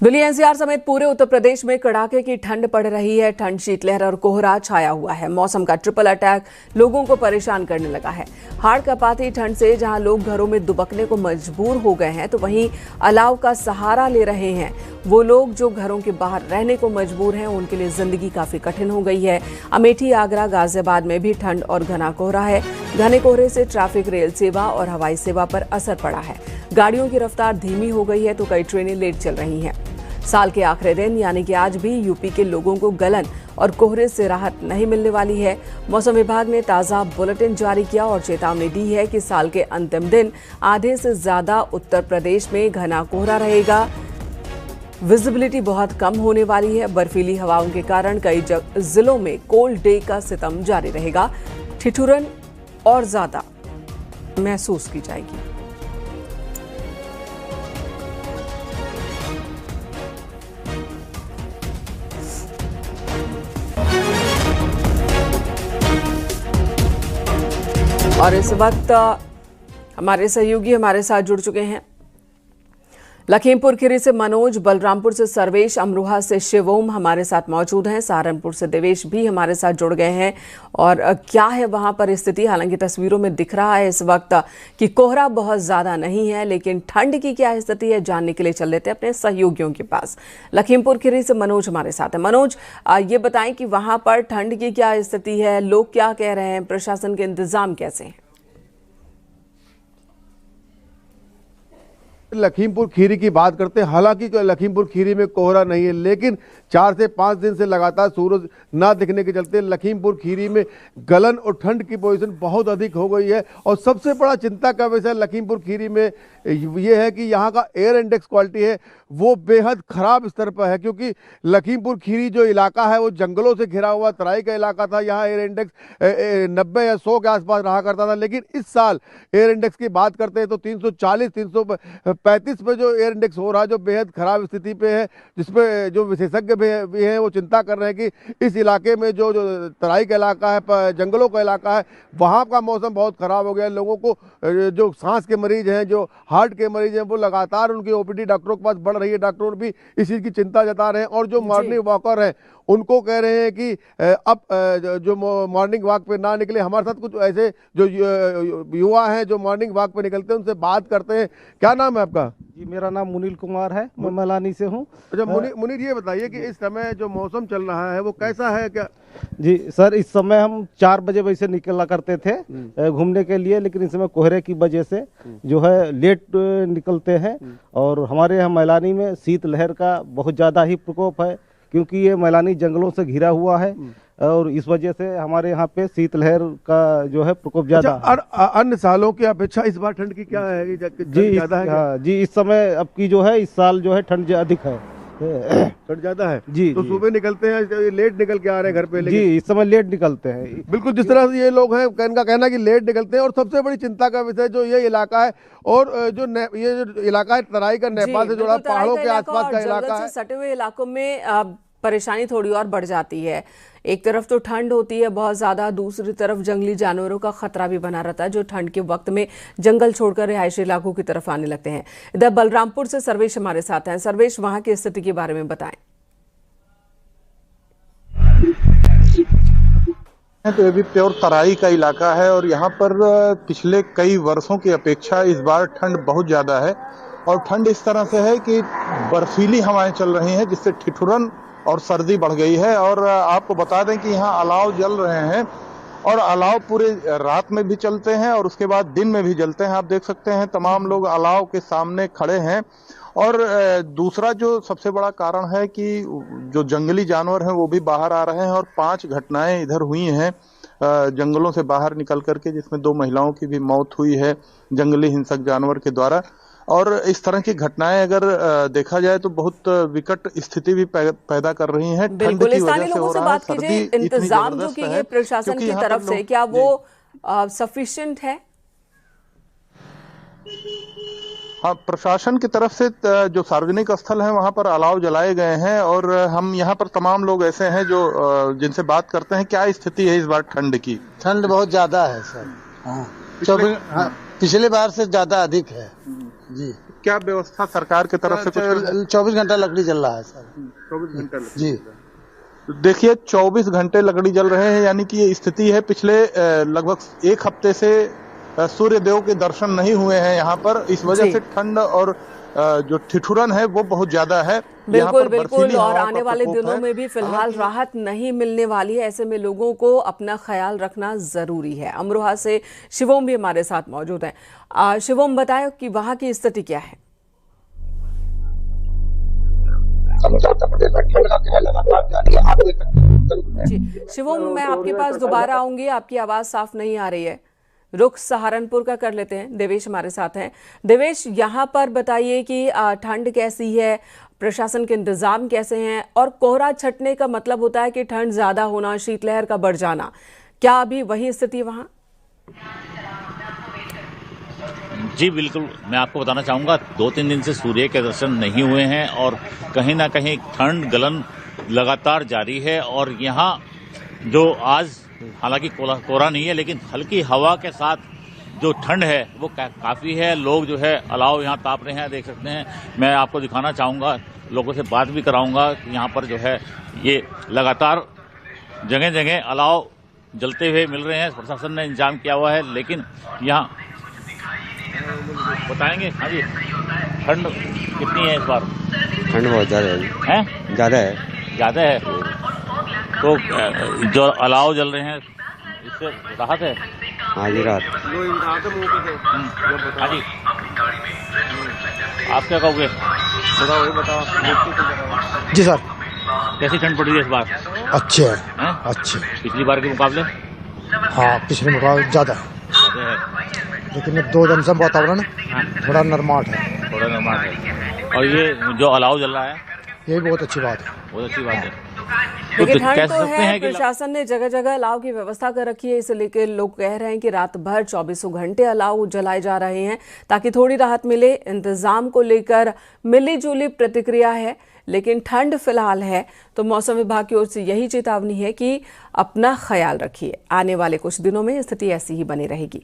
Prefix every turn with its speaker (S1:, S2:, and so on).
S1: Delhi NCR समेत पूरे उत्तर प्रदेश में कड़ाके की ठंड पड़ रही है। ठंड, शीतलहर और कोहरा छाया हुआ है। मौसम का ट्रिपल अटैक लोगों को परेशान करने लगा है। हाड़ कांपाती ठंड से जहां लोग घरों में दुबकने को मजबूर हो गए हैं, तो वहीं अलाव का सहारा ले रहे हैं वो लोग जो घरों के बाहर रहने को मजबूर हैं। उनके लिए जिंदगी काफी कठिन हो गई है। अमेठी, आगरा, गाजियाबाद में भी ठंड और घना कोहरा है। घने कोहरे से ट्रैफिक, रेल सेवा और हवाई सेवा पर असर पड़ा है। गाड़ियों की रफ्तार धीमी हो गई है तो कई ट्रेनें लेट चल रही हैं। साल के आखिरी दिन यानी कि आज भी यूपी के लोगों को गलन और कोहरे से राहत नहीं मिलने वाली है। मौसम विभाग ने ताज़ा बुलेटिन जारी किया और चेतावनी दी है कि साल के अंतिम दिन आधे से ज्यादा उत्तर प्रदेश में घना कोहरा रहेगा। विजिबिलिटी बहुत कम होने वाली है। बर्फीली हवाओं के कारण कई जिलों में कोल्ड डे का सितम जारी रहेगा। ठिठुरन और ज्यादा महसूस की जाएगी। और इस वक्त हमारे सहयोगी हमारे साथ जुड़ चुके हैं। लखीमपुर खीरी से मनोज, बलरामपुर से सर्वेश, अमरोहा से शिवोम हमारे साथ मौजूद हैं। सहारनपुर से देवेश भी हमारे साथ जुड़ गए हैं। और क्या है वहां पर स्थिति? हालांकि तस्वीरों में दिख रहा है इस वक्त कि कोहरा बहुत ज्यादा नहीं है, लेकिन ठंड की क्या स्थिति है जानने के लिए चल लेते हैं अपने सहयोगियों के पास। लखीमपुर खीरी से मनोज हमारे साथ है। मनोज, ये बताएं कि वहां पर ठंड की क्या स्थिति है, लोग क्या कह रहे हैं, प्रशासन के इंतजाम कैसे हैं?
S2: लखीमपुर खीरी की बात करते हैं। हालांकि लखीमपुर खीरी में कोहरा नहीं है, लेकिन 4 से 5 दिन से लगातार सूरज ना दिखने के चलते लखीमपुर खीरी में गलन और ठंड की पोजीशन बहुत अधिक हो गई है। और सबसे बड़ा चिंता का विषय लखीमपुर खीरी में ये है कि यहाँ का एयर इंडेक्स क्वालिटी है वो बेहद खराब स्तर पर है, क्योंकि लखीमपुर खीरी जो इलाका है वो जंगलों से घिरा हुआ तराई का इलाका था। यहाँ एयर इंडेक्स 90 या 100 के आसपास रहा करता था, लेकिन इस साल एयर इंडेक्स की बात करते हैं तो 340, 335 पे जो एयर इंडेक्स हो रहा है, जो बेहद खराब स्थिति पे है, जिसपे जो विशेषज्ञ भी हैं वो चिंता कर रहे हैं कि इस इलाके में जो तराई का इलाका है, जंगलों का इलाका है, वहाँ का मौसम बहुत खराब हो गया है। लोगों को जो सांस के मरीज हैं, जो हार्ट के मरीज हैं, वो लगातार उनकी ओपीडी डॉक्टरों के पास बढ़ रही है। डॉक्टर भी इस चीज़ की चिंता जता रहे हैं। और जो मॉर्निंग वॉकर हैं उनको कह रहे हैं कि अब जो मॉर्निंग वॉक पे ना निकले। हमारे साथ कुछ ऐसे जो युवा हैं जो मॉर्निंग वॉक पे निकलते हैं, उनसे बात करते हैं। क्या नाम है आपका?
S3: जी, मेरा नाम मुनील कुमार है, मैं मैलानी से हूँ।
S2: अच्छा मुनीर, ये बताइए कि इस समय जो मौसम चल रहा है वो कैसा है? क्या
S3: जी सर, इस समय हम 4 बजे वैसे निकला करते थे घूमने के लिए, लेकिन इस समय कोहरे की वजह से जो है लेट निकलते हैं। और हमारे यहाँ मैलानी में शीतलहर का बहुत ज़्यादा ही प्रकोप है, क्योंकि ये मैलानी जंगलों से घिरा हुआ है और इस वजह से हमारे यहाँ पे शीतलहर का जो है प्रकोप ज्यादा।
S2: अच्छा, अन्य सालों की अपेक्षा इस बार ठंड की क्या है?
S3: जी ज्यादा है? हाँ जी, इस समय अब की जो है इस साल जो है ठंड अधिक है।
S2: ठंड ज्यादा है जी। तो सुबह निकलते हैं, लेट निकल के आ रहे हैं घर पे?
S3: जी, इस समय लेट निकलते हैं।
S2: बिल्कुल, जिस तरह से ये लोग हैं, इनका कहना है कि लेट निकलते हैं। और सबसे बड़ी चिंता का विषय जो ये इलाका है, और ये जो इलाका है तराई का, नेपाल से जुड़ा पहाड़ों के आसपास का इलाका है,
S1: सटे हुए इलाकों में परेशानी थोड़ी और बढ़ जाती है। एक तरफ तो ठंड होती है बहुत ज्यादा, दूसरी तरफ जंगली जानवरों का खतरा भी बना रहता है, जो ठंड के वक्त में जंगल छोड़कर रिहायशी इलाकों की तरफ आने लगते हैं। इधर बलरामपुर से सर्वेश हमारे साथ हैं। सर्वेश, वहां की स्थिति के बारे में बताएं।
S4: तो ये भी प्योर तराई का इलाका है और यहाँ पर पिछले कई वर्षों की अपेक्षा इस बार ठंड बहुत ज्यादा है। और ठंड इस तरह से है कि बर्फीली हवाएं चल रही हैं, जिससे ठिठुरन और सर्दी बढ़ गई है। और आपको बता दें कि यहाँ अलाव जल रहे हैं और अलाव पूरे रात में भी चलते हैं और उसके बाद दिन में भी जलते हैं। आप देख सकते हैं तमाम लोग अलाव के सामने खड़े हैं। और दूसरा जो सबसे बड़ा कारण है कि जो जंगली जानवर हैं वो भी बाहर आ रहे हैं। और 5 घटनाएं इधर हुई हैं जंगलों से बाहर निकल करके, जिसमें 2 महिलाओं की भी मौत हुई है जंगली हिंसक जानवर के द्वारा। और इस तरह की घटनाएं अगर देखा जाए तो बहुत विकट स्थिति भी पैदा कर रही हैं। ठंड की वजह से हो रहा है। सर्दी
S1: इंतजाम जो किए गए प्रशासन की तरफ से, क्या वो सफिशिएंट है?
S4: हाँ, प्रशासन की तरफ से जो सार्वजनिक स्थल है वहां पर अलाव जलाए गए हैं। और हम यहाँ पर तमाम लोग ऐसे हैं जो जिनसे बात करते हैं। क्या स्थिति है इस बार ठंड की?
S5: ठंड बहुत ज्यादा है सर। हाँ, पिछले बार से ज्यादा अधिक है जी।
S4: क्या व्यवस्था सरकार की तरफ से कुछ?
S5: 24 घंटा लकड़ी जल रहा है सर।
S4: 24 घंटे
S5: जी।
S4: देखिए 24 घंटे लकड़ी जल रहे हैं, यानी कि ये स्थिति है। पिछले लगभग एक हफ्ते से सूर्य देव के दर्शन नहीं हुए हैं यहाँ पर। इस वजह से ठंड और जो ठिठुरन है वो बहुत ज्यादा है।
S1: बिल्कुल बिल्कुल, और आने वाले दिनों में भी फिलहाल राहत नहीं मिलने वाली है। ऐसे में लोगों को अपना ख्याल रखना जरूरी है। अमरोहा से शिवोम भी हमारे साथ मौजूद हैं। शिवोम, बताएं कि वहां की स्थिति क्या है? जी शिवोम, मैं आपके पास दोबारा आऊंगी, आपकी आवाज साफ नहीं आ रही है। रुख सहारनपुर का कर लेते हैं। देवेश हमारे साथ हैं। देवेश, यहाँ पर बताइए कि ठंड कैसी है, प्रशासन के इंतजाम कैसे हैं, और कोहरा छटने का मतलब होता है कि ठंड ज्यादा होना, शीतलहर का बढ़ जाना। क्या अभी वही स्थिति वहां?
S6: जी बिल्कुल, मैं आपको बताना चाहूँगा 2-3 दिन से सूर्य के दर्शन नहीं हुए हैं और कहीं ना कहीं ठंड गलन लगातार जारी है। और यहाँ जो आज हालांकि कोहरा नहीं है, लेकिन हल्की हवा के साथ जो ठंड है वो काफ़ी है। लोग जो है अलाव यहाँ ताप रहे हैं, देख सकते हैं। मैं आपको दिखाना चाहूँगा, लोगों से बात भी कराऊँगा। यहाँ पर जो है ये लगातार जगह जगह अलाव जलते हुए मिल रहे हैं। प्रशासन ने इंतजाम किया हुआ है, लेकिन यहाँ बताएंगे। हाँ जी, ठंड कितनी है इस बार?
S7: ठंड बहुत ज़्यादा है।
S6: ज़्यादा है। तो जो अलाव जल रहे हैं इससे राहत है?
S7: हाँ जी, राहत।
S6: हाँ जी, आप क्या कहोगे? बताओ।
S5: जी सर।
S6: कैसी ठंड पड़ रही है इस बार?
S5: अच्छे है, अच्छे।
S6: पिछली बार के मुकाबले?
S5: हाँ, पिछले मुकाबले ज़्यादा है, लेकिन 2 दिन से वातावरण थोड़ा नरमाट है।
S6: और ये जो अलाव जल रहा है
S5: ये बहुत अच्छी बात है।
S6: बहुत अच्छी बात है।
S1: लेकिन ठंड तो है, प्रशासन ने जगह जगह अलाव की व्यवस्था कर रखी है। इसे लेकर लोग कह रहे हैं कि रात भर 24 घंटे अलाव जलाए जा रहे हैं ताकि थोड़ी राहत मिले। इंतजाम को लेकर मिली जुली प्रतिक्रिया है, लेकिन ठंड फिलहाल है। तो मौसम विभाग की ओर से यही चेतावनी है कि अपना ख्याल रखिए। आने वाले कुछ दिनों में स्थिति ऐसी ही बनी रहेगी।